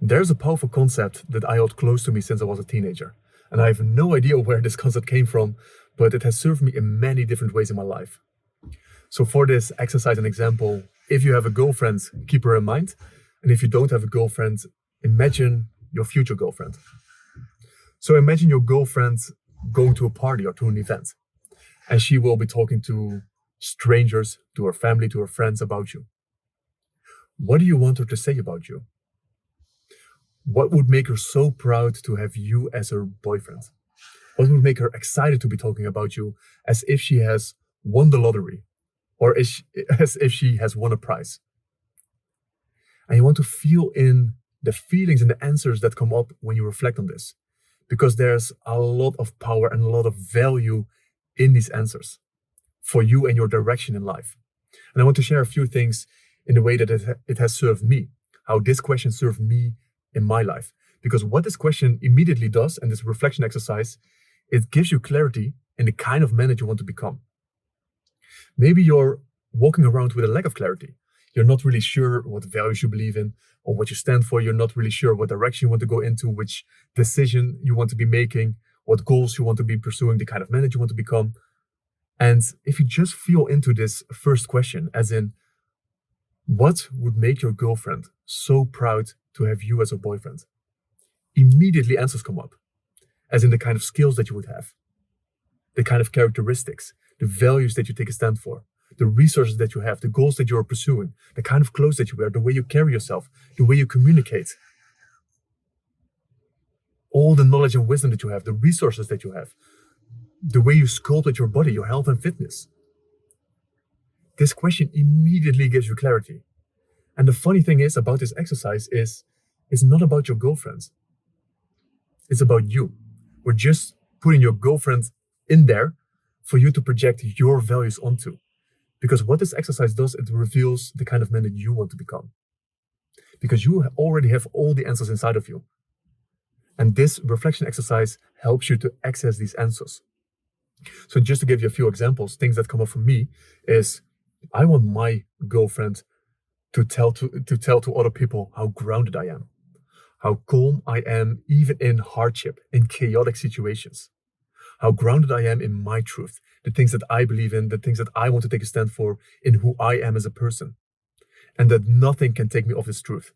There's a powerful concept that I held close to me since I was a teenager. And I have no idea where this concept came from, but it has served me in many different ways in my life. So for this exercise and example, if you have a girlfriend, keep her in mind. And if you don't have a girlfriend, imagine your future girlfriend. So imagine your girlfriend going to a party or to an event, and she will be talking to strangers, to her family, to her friends about you. What do you want her to say about you? What would make her so proud to have you as her boyfriend? What would make her excited to be talking about you as if she has won the lottery or as if she has won a prize? And you want to feel in the feelings and the answers that come up when you reflect on this, because there's a lot of power and a lot of value in these answers for you and your direction in life. And I want to share a few things in the way that it has served me, how this question served me in my life. Because what this question immediately does, and this reflection exercise, it gives you clarity in the kind of man that you want to become. Maybe you're walking around with a lack of clarity. You're not really sure what values you believe in or what you stand for. You're not really sure what direction you want to go into, which decision you want to be making, what goals you want to be pursuing, the kind of man that you want to become. And if you just feel into this first question, as in, what would make your girlfriend so proud to have you as a boyfriend? Immediately answers come up, as in the kind of skills that you would have, the kind of characteristics, the values that you take a stand for, the resources that you have, the goals that you're pursuing, the kind of clothes that you wear, the way you carry yourself, the way you communicate, all the knowledge and wisdom that you have, the resources that you have, the way you sculpt your body, your health and fitness. This question immediately gives you clarity. And the funny thing is about this exercise is it's not about your girlfriend. It's about you. We're just putting your girlfriend in there for you to project your values onto. Because what this exercise does, it reveals the kind of man that you want to become. Because you already have all the answers inside of you. And this reflection exercise helps you to access these answers. So just to give you a few examples, things that come up for me is I want my girlfriend to tell to other people how grounded I am, how calm I am even in hardship, in chaotic situations, how grounded I am in my truth, the things that I believe in, the things that I want to take a stand for, in who I am as a person, and that nothing can take me off this truth.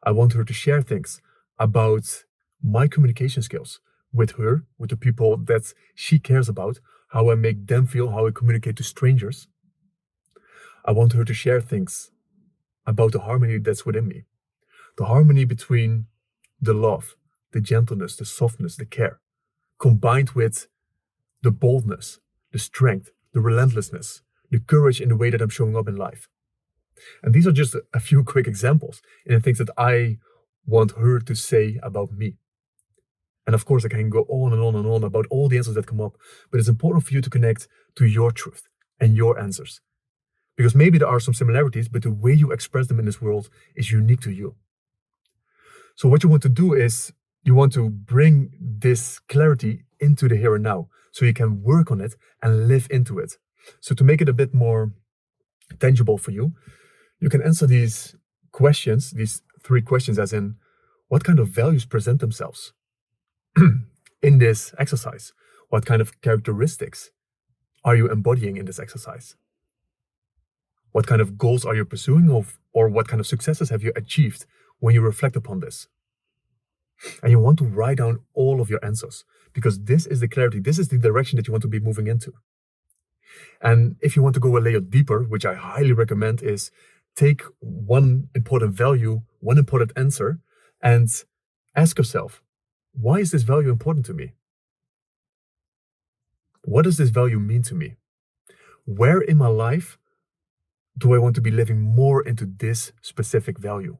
I want her to share things about my communication skills with her, with the people that she cares about, how I make them feel, how I communicate to strangers. I want her to share things about the harmony that's within me, the harmony between the love, the gentleness, the softness, the care, combined with the boldness, the strength, the relentlessness, the courage in the way that I'm showing up in life. And these are just a few quick examples in the things that I want her to say about me. And of course, I can go on and on and on about all the answers that come up, but it's important for you to connect to your truth and your answers. Because maybe there are some similarities, but the way you express them in this world is unique to you. So what you want to do is you want to bring this clarity into the here and now so you can work on it and live into it. So to make it a bit more tangible for you, you can answer these questions, these 3 questions, as in, what kind of values present themselves in this exercise? What kind of characteristics are you embodying in this exercise? What kind of goals are you pursuing, or what kind of successes have you achieved when you reflect upon this? And you want to write down all of your answers, because this is the clarity, this is the direction that you want to be moving into. And if you want to go a layer deeper, which I highly recommend, is take one important value, one important answer, and ask yourself, why is this value important to me? What does this value mean to me? Where in my life do I want to be living more into this specific value?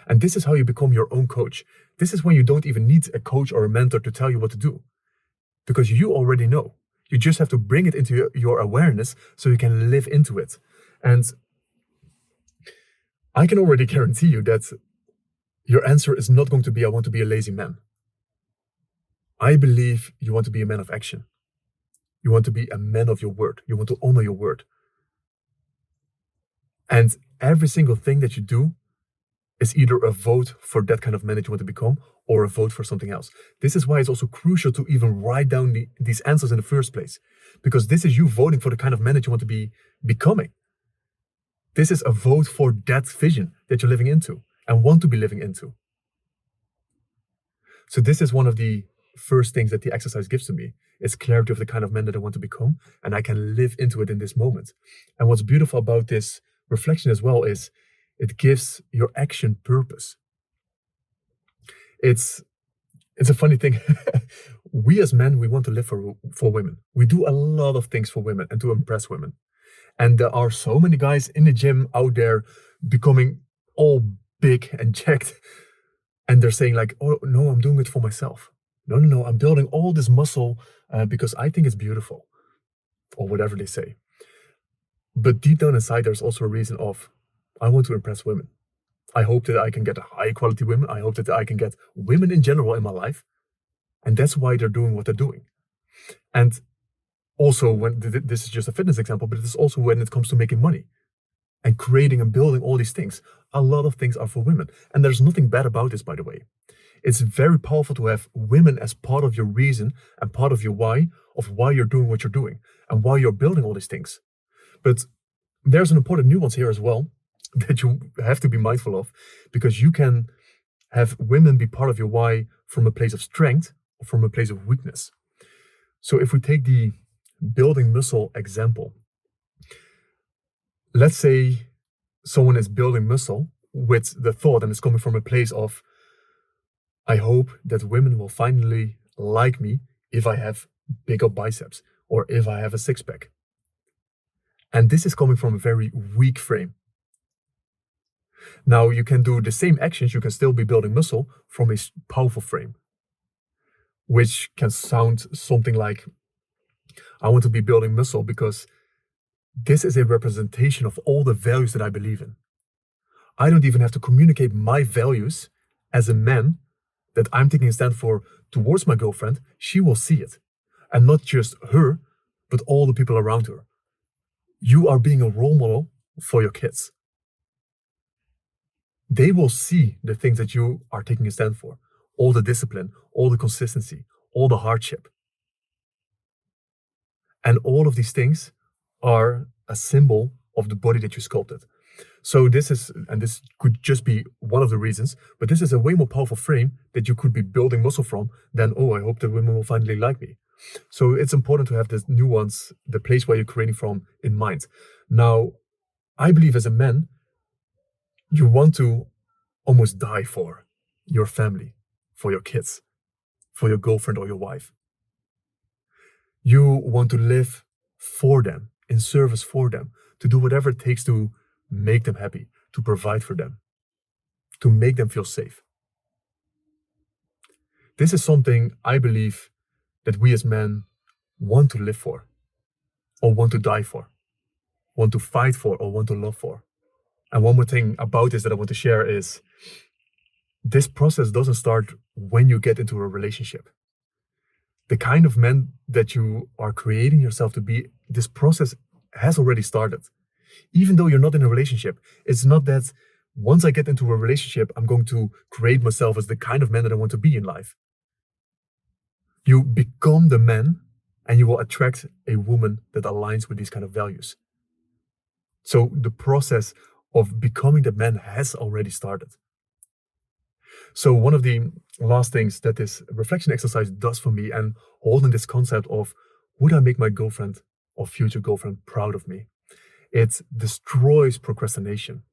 And this is how you become your own coach. This is when you don't even need a coach or a mentor to tell you what to do, because you already know. You just have to bring it into your awareness so you can live into it. And I can already guarantee you that your answer is not going to be, I want to be a lazy man. I believe you want to be a man of action. You want to be a man of your word. You want to honor your word. And every single thing that you do is either a vote for that kind of man that you want to become or a vote for something else. This is why it's also crucial to even write down these answers in the first place, because this is you voting for the kind of man that you want to be becoming. This is a vote for that vision that you're living into and want to be living into. So this is one of the first things that the exercise gives to me. It's clarity of the kind of man that I want to become, and I can live into it in this moment. And what's beautiful about this reflection as well is it gives your action purpose. It's a funny thing. We as men, we want to live for women. We do a lot of things for women and to impress women. And there are so many guys in the gym out there becoming all big and jacked. And they're saying like, oh, no, I'm doing it for myself. No, I'm building all this muscle because I think it's beautiful. Or whatever they say. But deep down inside, there's also a reason of, I want to impress women. I hope that I can get high quality women. I hope that I can get women in general in my life. And that's why they're doing what they're doing. And also, when this is just a fitness example, but it's also when it comes to making money and creating and building all these things. A lot of things are for women. And there's nothing bad about this, by the way. It's very powerful to have women as part of your reason and part of your why, of why you're doing what you're doing and why you're building all these things. But there's an important nuance here as well that you have to be mindful of, because you can have women be part of your why from a place of strength or from a place of weakness. So if we take the building muscle example, let's say someone is building muscle with the thought, and it's coming from a place of, I hope that women will finally like me if I have bigger biceps or if I have a six-pack. And this is coming from a very weak frame. Now, you can do the same actions, you can still be building muscle from a powerful frame, which can sound something like, I want to be building muscle because this is a representation of all the values that I believe in. I don't even have to communicate my values as a man that I'm taking a stand for towards my girlfriend. She will see it. And not just her, but all the people around her. You are being a role model for your kids. They will see the things that you are taking a stand for. All the discipline, all the consistency, all the hardship. And all of these things are a symbol of the body that you sculpted. So this could just be one of the reasons, but this is a way more powerful frame that you could be building muscle from than, oh, I hope that women will finally like me. So it's important to have this nuance, the place where you're creating from in mind. Now, I believe as a man, you want to almost die for your family, for your kids, for your girlfriend or your wife. You want to live for them, in service for them, to do whatever it takes to make them happy, to provide for them, to make them feel safe. This is something I believe that we as men want to live for, or want to die for, want to fight for, or want to love for. And one more thing about this that I want to share is this process doesn't start when you get into a relationship. The kind of man that you are creating yourself to be, this process has already started. Even though you're not in a relationship, it's not that once I get into a relationship, I'm going to create myself as the kind of man that I want to be in life. You become the man and you will attract a woman that aligns with these kind of values. So the process of becoming the man has already started. So one of the last things that this reflection exercise does for me, and holding this concept of, would I make my girlfriend or future girlfriend proud of me? It destroys procrastination.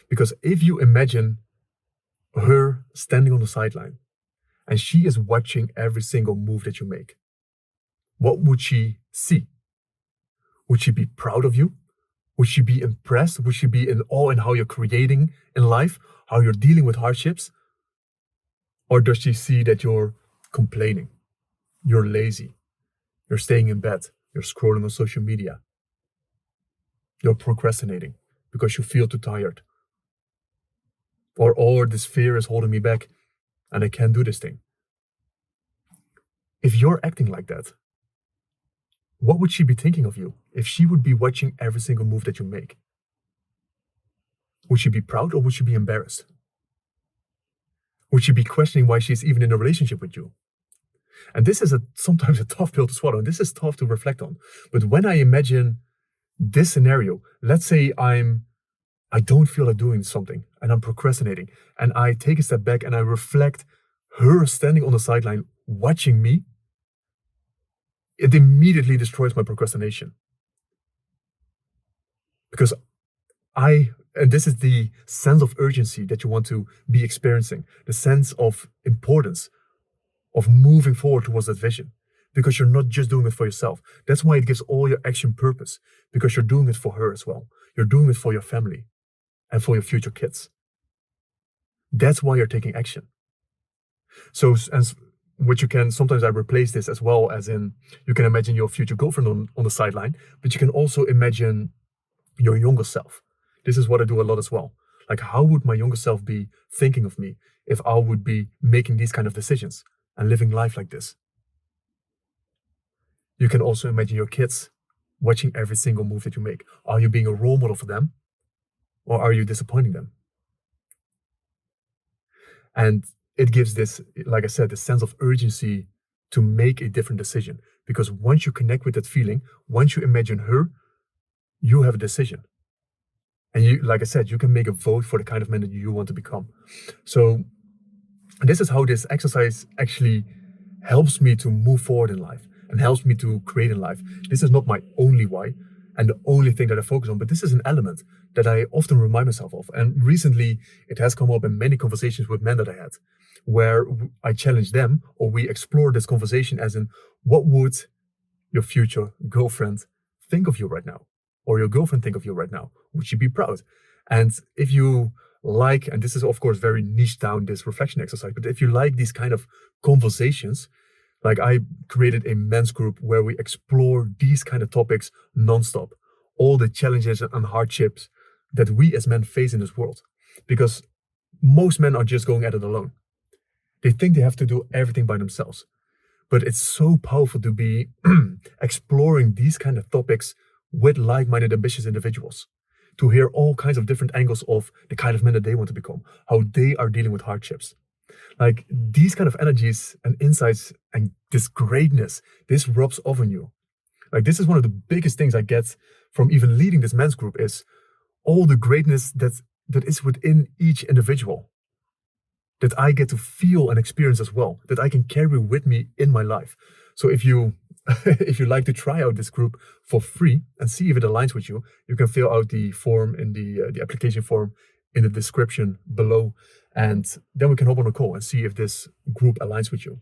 Because if you imagine her standing on the sideline and she is watching every single move that you make, what would she see? Would she be proud of you? Would she be impressed? Would she be in awe in how you're creating in life, how you're dealing with hardships? Or does she see that you're complaining, you're lazy, you're staying in bed, you're scrolling on social media, you're procrastinating because you feel too tired? Or this fear is holding me back and I can't do this thing. If you're acting like that, what would she be thinking of you if she would be watching every single move that you make? Would she be proud or would she be embarrassed? Would she be questioning why she's even in a relationship with you? And this is sometimes a tough pill to swallow, and this is tough to reflect on. But when I imagine this scenario, let's say I don't feel like doing something and I'm procrastinating, and I take a step back and I reflect her standing on the sideline watching me, it immediately destroys my procrastination. Because and this is the sense of urgency that you want to be experiencing, the sense of importance of moving forward towards that vision, because you're not just doing it for yourself. That's why it gives all your action purpose, because you're doing it for her as well. You're doing it for your family and for your future kids. That's why you're taking action. So, as which you can sometimes I replace this as well, as in you can imagine your future girlfriend on the sideline, but you can also imagine your younger self. This is what I do a lot as well. Like, how would my younger self be thinking of me if I would be making these kind of decisions and living life like this? You can also imagine your kids watching every single move that you make. Are you being a role model for them, or are you disappointing them? And it gives this, like I said, this sense of urgency to make a different decision. Because once you connect with that feeling, once you imagine her, you have a decision. And you, like I said, you can make a vote for the kind of man that you want to become. So this is how this exercise actually helps me to move forward in life and helps me to create in life. This is not my only why and the only thing that I focus on, but this is an element that I often remind myself of. And recently, it has come up in many conversations with men that I had, where I challenge them, or we explore this conversation as in, what would your future girlfriend think of you right now? Or your girlfriend think of you right now? Would she be proud? And if you like, and this is of course very niche down, this reflection exercise, but if you like these kind of conversations, like, I created a men's group where we explore these kind of topics nonstop, all the challenges and hardships that we as men face in this world. Because most men are just going at it alone. They think they have to do everything by themselves. But it's so powerful to be exploring these kind of topics with like-minded, ambitious individuals, to hear all kinds of different angles of the kind of men that they want to become, how they are dealing with hardships. Like, these kind of energies and insights and this greatness, this rubs off on you. Like, this is one of the biggest things I get from even leading this men's group, is all the greatness that is within each individual, that I get to feel and experience as well, that I can carry with me in my life. So if you if you like to try out this group for free and see if it aligns with you, you can fill out the form in the application form in the description below, and then we can hop on a call and see if this group aligns with you.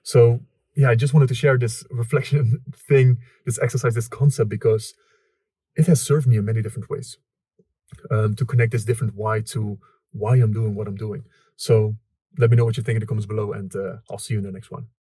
So yeah, I just wanted to share this reflection thing, this exercise, this concept, because it has served me in many different ways, to connect this different why to why I'm doing what I'm doing. So let me know what you think in the comments below, and I'll see you in the next one.